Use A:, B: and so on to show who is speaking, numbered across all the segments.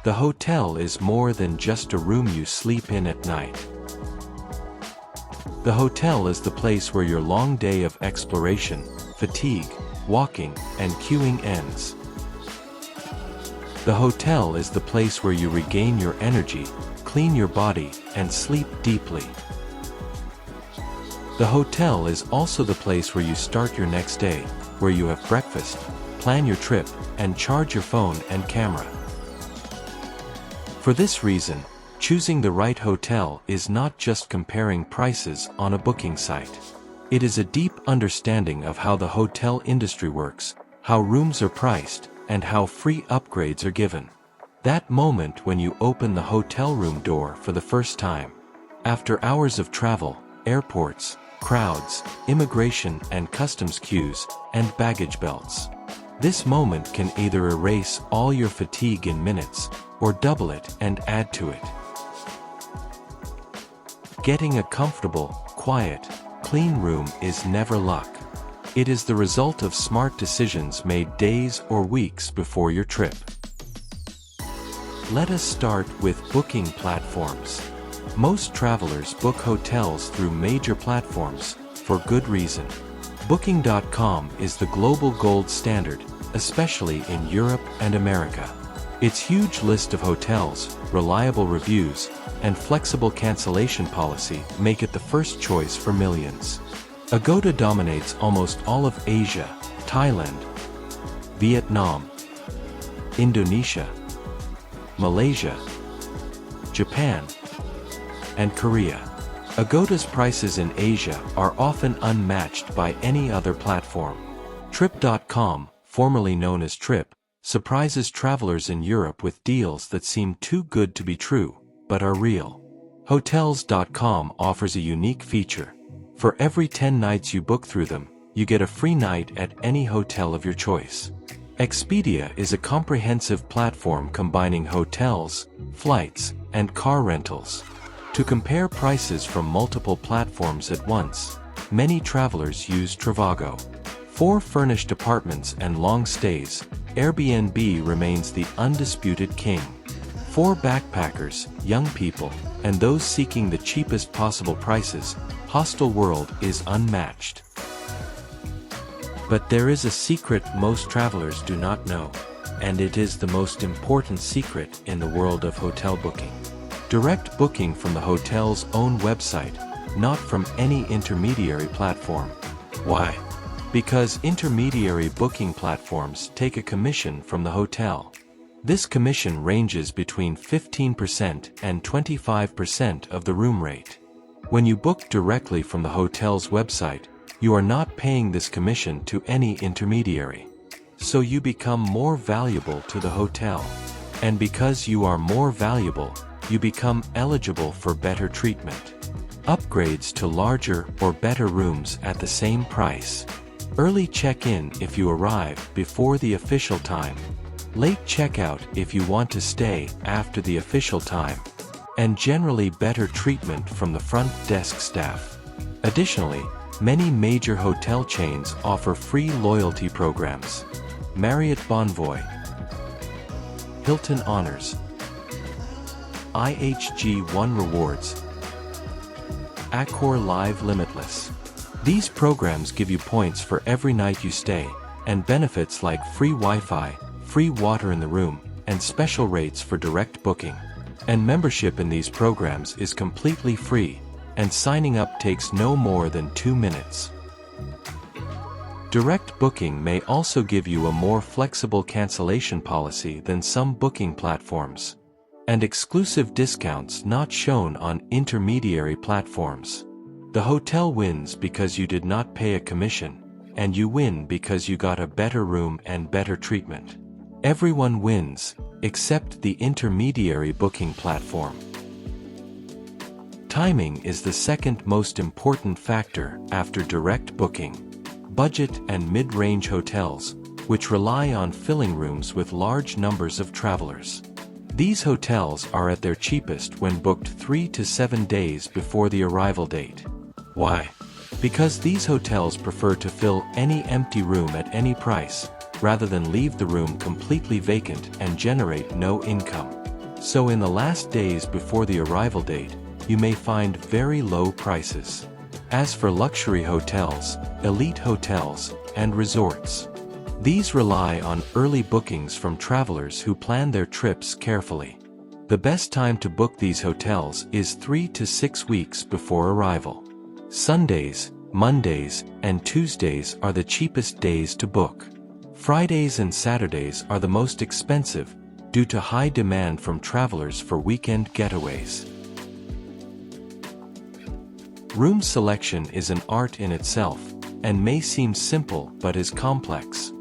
A: The hotel is more than just a room you sleep in at night. The hotel is the place where your long day of exploration, fatigue, walking, and queuing ends. The hotel is the place where you regain your energy, clean your body, and sleep deeply. The hotel is also the place where you start your next day, where you have breakfast, plan your trip, and charge your phone and camera. For this reason, choosing the right hotel is not just comparing prices on a booking site. It is a deep understanding of how the hotel industry works, how rooms are priced, and how free upgrades are given. That moment when you open the hotel room door for the first time. After hours of travel, airports, crowds, immigration and customs queues, and baggage belts. This moment can either erase all your fatigue in minutes, or double it and add to it. Getting a comfortable, quiet, clean room is never luck. It is the result of smart decisions made days or weeks before your trip. Let us start with booking platforms. Most travelers book hotels through major platforms, for good reason. Booking.com is the global gold standard, especially in Europe and America. Its huge list of hotels, reliable reviews, and flexible cancellation policy make it the first choice for millions. Agoda dominates almost all of Asia, Thailand, Vietnam, Indonesia, Malaysia, Japan, and Korea. Agoda's prices in Asia are often unmatched by any other platform. Trip.com, formerly known as Trip, surprises travelers in Europe with deals that seem too good to be true, but are real. Hotels.com offers a unique feature. For every 10 nights you book through them, you get a free night at any hotel of your choice. Expedia is a comprehensive platform combining hotels, flights, and car rentals. To compare prices from multiple platforms at once, many travelers use Trivago. For furnished apartments and long stays, Airbnb remains the undisputed king. For backpackers, young people, and those seeking the cheapest possible prices, Hostelworld is unmatched. But there is a secret most travelers do not know, and it is the most important secret in the world of hotel booking. Direct booking from the hotel's own website, not from any intermediary platform. Why? Because intermediary booking platforms take a commission from the hotel. This commission ranges between 15% and 25% of the room rate. When you book directly from the hotel's website, you are not paying this commission to any intermediary. So you become more valuable to the hotel. And because you are more valuable, you become eligible for better treatment. Upgrades to larger or better rooms at the same price. Early check-in if you arrive before the official time. Late checkout if you want to stay after the official time. And generally better treatment from the front desk staff. Additionally, many major hotel chains offer free loyalty programs. Marriott Bonvoy, Hilton Honors, IHG One Rewards, Accor Live Limitless. These programs give you points for every night you stay, and benefits like free Wi-Fi, free water in the room, and special rates for direct booking. And membership in these programs is completely free, and signing up takes no more than 2 minutes. Direct booking may also give you a more flexible cancellation policy than some booking platforms, and exclusive discounts not shown on intermediary platforms. The hotel wins because you did not pay a commission, and you win because you got a better room and better treatment. Everyone wins, except the intermediary booking platform. Timing is the second most important factor after direct booking. Budget and mid-range hotels, which rely on filling rooms with large numbers of travelers. These hotels are at their cheapest when booked 3 to 7 days before the arrival date. Why? Because these hotels prefer to fill any empty room at any price, rather than leave the room completely vacant and generate no income. So in the last days before the arrival date, you may find very low prices. As for luxury hotels, elite hotels, and resorts, these rely on early bookings from travelers who plan their trips carefully. The best time to book these hotels is 3 to 6 weeks before arrival. Sundays, Mondays, and Tuesdays are the cheapest days to book. Fridays and Saturdays are the most expensive, due to high demand from travelers for weekend getaways. Room selection is an art in itself, and may seem simple but is complex.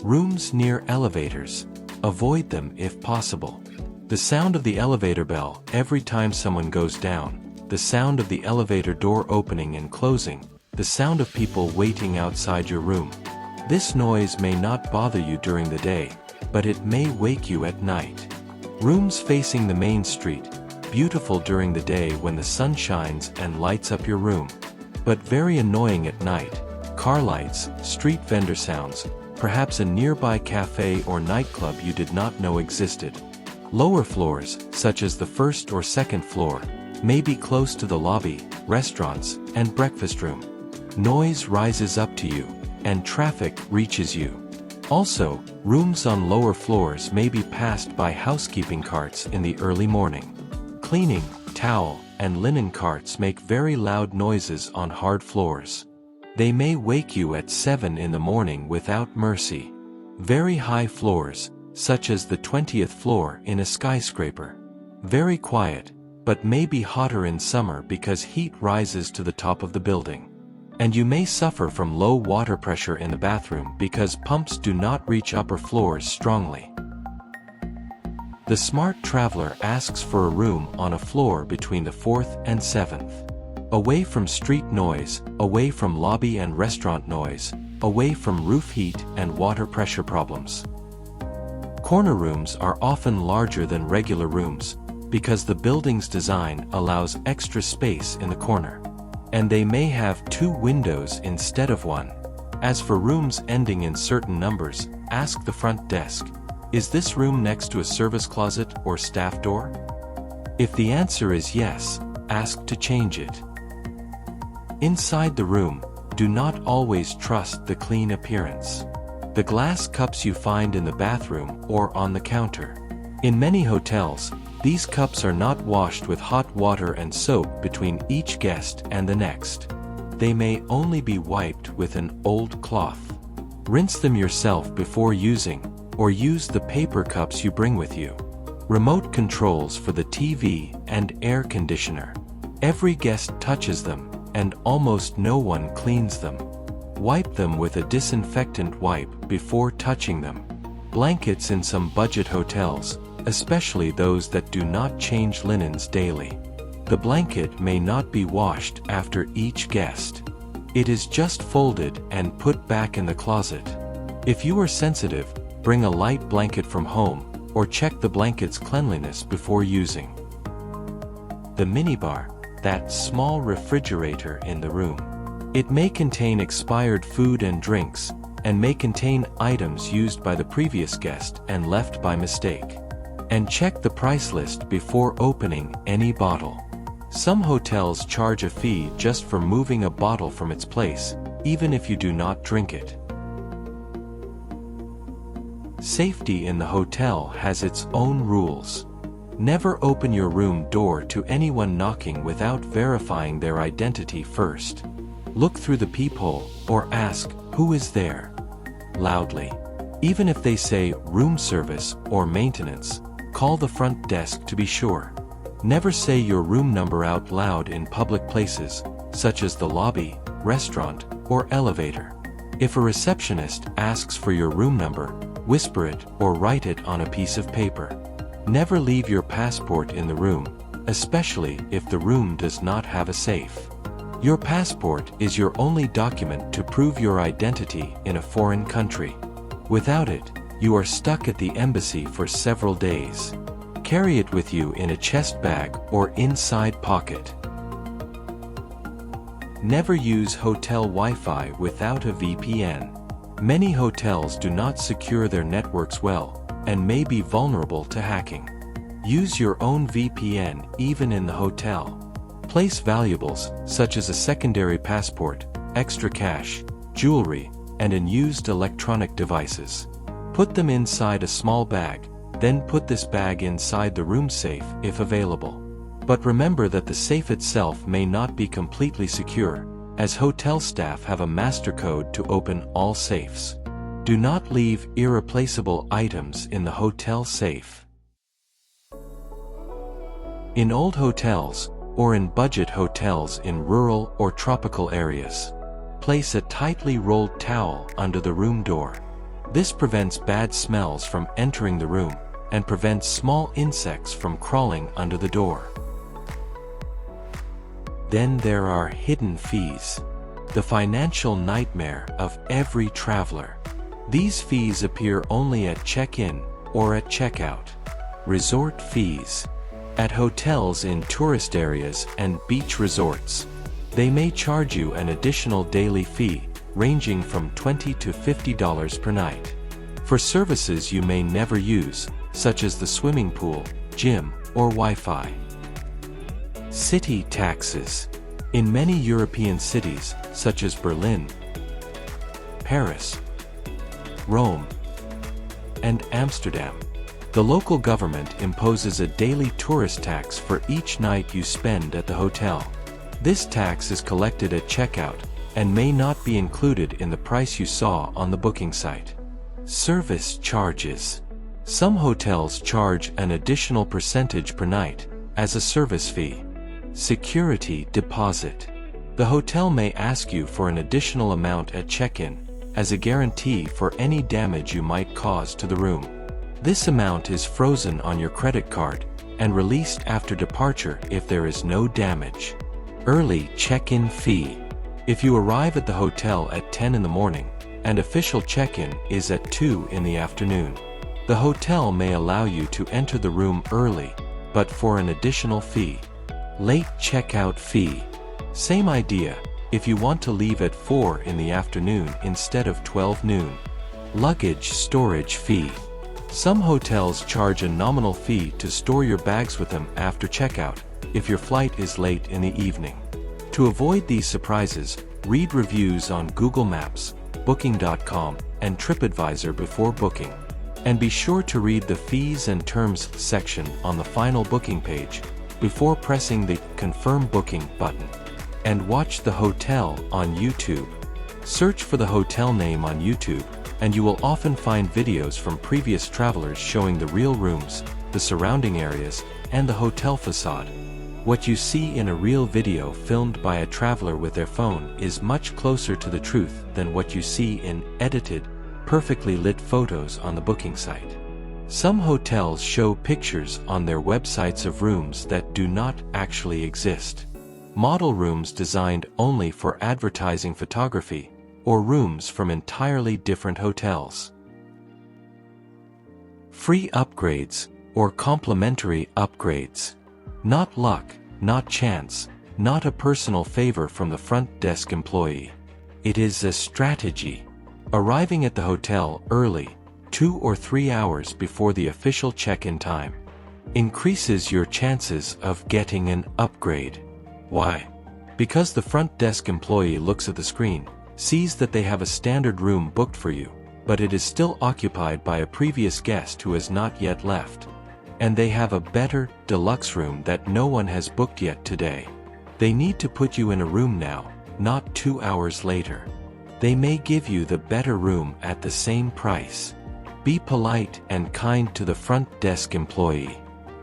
A: Rooms near elevators. Avoid them if possible. The sound of the elevator bell every time someone goes down, the sound of the elevator door opening and closing, the sound of people waiting outside your room. This noise may not bother you during the day, but it may wake you at night. Rooms facing the main street. Beautiful during the day when the sun shines and lights up your room, but very annoying at night. Car lights, street vendor sounds, perhaps a nearby cafe or nightclub you did not know existed. Lower floors, such as the first or second floor, may be close to the lobby, restaurants, and breakfast room. Noise rises up to you, and traffic reaches you. Also, rooms on lower floors may be passed by housekeeping carts in the early morning. Cleaning, towel, and linen carts make very loud noises on hard floors. They may wake you at 7 in the morning without mercy. Very high floors, such as the 20th floor in a skyscraper. Very quiet, but may be hotter in summer because heat rises to the top of the building. And you may suffer from low water pressure in the bathroom because pumps do not reach upper floors strongly. The smart traveler asks for a room on a floor between the 4th and 7th. Away from street noise, away from lobby and restaurant noise, away from roof heat and water pressure problems. Corner rooms are often larger than regular rooms, because the building's design allows extra space in the corner. And they may have 2 windows instead of 1. As for rooms ending in certain numbers, ask the front desk, is this room next to a service closet or staff door? If the answer is yes, ask to change it. Inside the room, do not always trust the clean appearance. The glass cups you find in the bathroom or on the counter. In many hotels, these cups are not washed with hot water and soap between each guest and the next. They may only be wiped with an old cloth. Rinse them yourself before using, or use the paper cups you bring with you. Remote controls for the TV and air conditioner. Every guest touches them, and almost no one cleans them. Wipe them with a disinfectant wipe before touching them. Blankets in some budget hotels, especially those that do not change linens daily. The blanket may not be washed after each guest. It is just folded and put back in the closet. If you are sensitive, bring a light blanket from home, or check the blanket's cleanliness before using. The minibar, that small refrigerator in the room. It may contain expired food and drinks, and may contain items used by the previous guest and left by mistake. And check the price list before opening any bottle. Some hotels charge a fee just for moving a bottle from its place, even if you do not drink it. Safety in the hotel has its own rules. Never open your room door to anyone knocking without verifying their identity first. Look through the peephole, or ask, "Who is there?" loudly. Even if they say room service or maintenance, call the front desk to be sure. Never say your room number out loud in public places, such as the lobby, restaurant, or elevator. If a receptionist asks for your room number, whisper it or write it on a piece of paper. Never leave your passport in the room, especially if the room does not have a safe. Your passport is your only document to prove your identity in a foreign country. Without it, you are stuck at the embassy for several days. Carry it with you in a chest bag or inside pocket. Never use hotel Wi-Fi without a VPN. Many hotels do not secure their networks well, and may be vulnerable to hacking. Use your own VPN even in the hotel. Place valuables, such as a secondary passport, extra cash, jewelry, and unused electronic devices. Put them inside a small bag, then put this bag inside the room safe if available. But remember that the safe itself may not be completely secure, as hotel staff have a master code to open all safes. Do not leave irreplaceable items in the hotel safe. In old hotels, or in budget hotels in rural or tropical areas, place a tightly rolled towel under the room door. This prevents bad smells from entering the room, and prevents small insects from crawling under the door. Then there are hidden fees. The financial nightmare of every traveler. These fees appear only at check-in or at checkout. Resort fees. At hotels in tourist areas and beach resorts, they may charge you an additional daily fee, ranging from $20 to $50 per night, for services you may never use, such as the swimming pool, gym, or Wi-Fi. City taxes. In many European cities, such as Berlin, Paris, Rome, and Amsterdam, the local government imposes a daily tourist tax for each night you spend at the hotel. This tax is collected at checkout, and may not be included in the price you saw on the booking site. Service charges. Some hotels charge an additional percentage per night, as a service fee. Security deposit. The hotel may ask you for an additional amount at check-in, as a guarantee for any damage you might cause to the room. This amount is frozen on your credit card, and released after departure if there is no damage. Early check-in fee. If you arrive at the hotel at 10 in the morning, and official check-in is at 2 in the afternoon, the hotel may allow you to enter the room early, but for an additional fee. Late checkout fee. Same idea, if you want to leave at 4 in the afternoon instead of 12 noon. Luggage storage fee. Some hotels charge a nominal fee to store your bags with them after checkout, if your flight is late in the evening. To avoid these surprises, read reviews on Google Maps, Booking.com, and TripAdvisor before booking. And be sure to read the fees and terms section on the final booking page, before pressing the Confirm Booking button. And watch the hotel on YouTube. Search for the hotel name on YouTube, and you will often find videos from previous travelers showing the real rooms, the surrounding areas, and the hotel facade. What you see in a real video filmed by a traveler with their phone is much closer to the truth than what you see in edited, perfectly lit photos on the booking site. Some hotels show pictures on their websites of rooms that do not actually exist. Model rooms designed only for advertising photography, or rooms from entirely different hotels. Free upgrades, or complimentary upgrades. Not luck, not chance, not a personal favor from the front desk employee. It is a strategy. Arriving at the hotel early, 2 or 3 hours before the official check-in time, increases your chances of getting an upgrade. Why? Because the front desk employee looks at the screen, sees that they have a standard room booked for you, but it is still occupied by a previous guest who has not yet left. And they have a better, deluxe room that no one has booked yet today. They need to put you in a room now, not 2 hours later. They may give you the better room at the same price. Be polite and kind to the front desk employee.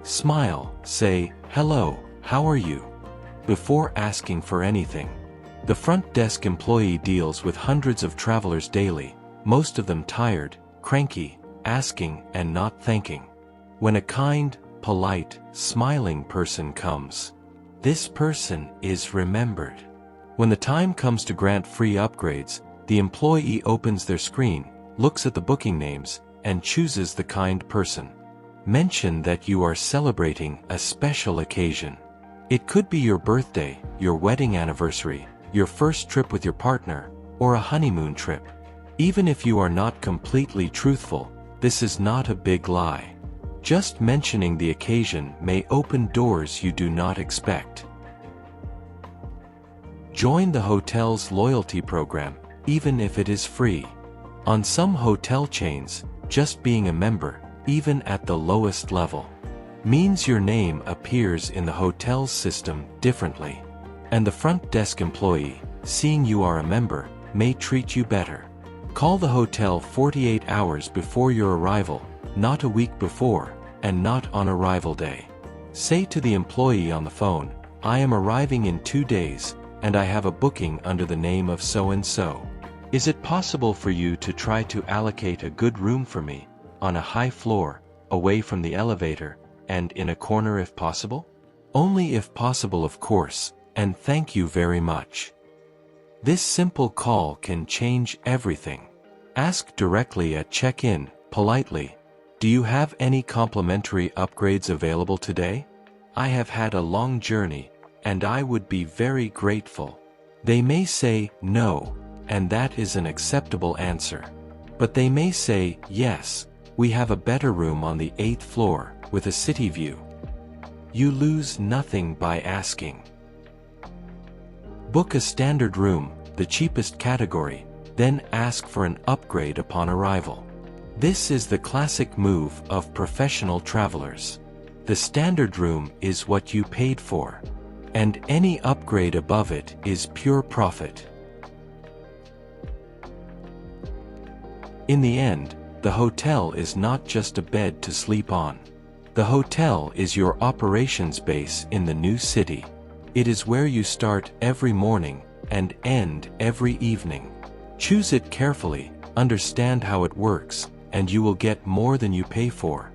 A: Smile, say, "Hello, how are you?" before asking for anything. The front desk employee deals with hundreds of travelers daily, most of them tired, cranky, asking and not thanking. When a kind, polite, smiling person comes, this person is remembered. When the time comes to grant free upgrades, the employee opens their screen, looks at the booking names, and chooses the kind person. Mention that you are celebrating a special occasion. It could be your birthday, your wedding anniversary, your first trip with your partner, or a honeymoon trip. Even if you are not completely truthful, this is not a big lie. Just mentioning the occasion may open doors you do not expect. Join the hotel's loyalty program, even if it is free. On some hotel chains, just being a member, even at the lowest level, means your name appears in the hotel's system differently. And the front desk employee, seeing you are a member, may treat you better. Call the hotel 48 hours before your arrival, not a week before, and not on arrival day. Say to the employee on the phone, "I am arriving in 2 days, and I have a booking under the name of so-and-so. Is it possible for you to try to allocate a good room for me, on a high floor, away from the elevator, and in a corner if possible?" Only if possible, of course, and thank you very much. This simple call can change everything. Ask directly at check-in, politely, "Do you have any complimentary upgrades available today? I have had a long journey, and I would be very grateful." They may say no, and that is an acceptable answer. But they may say, "Yes, we have a better room on the 8th floor, with a city view." You lose nothing by asking. Book a standard room, the cheapest category, then ask for an upgrade upon arrival. This is the classic move of professional travelers. The standard room is what you paid for, and any upgrade above it is pure profit. In the end, the hotel is not just a bed to sleep on. The hotel is your operations base in the new city. It is where you start every morning and end every evening. Choose it carefully, understand how it works, and you will get more than you pay for.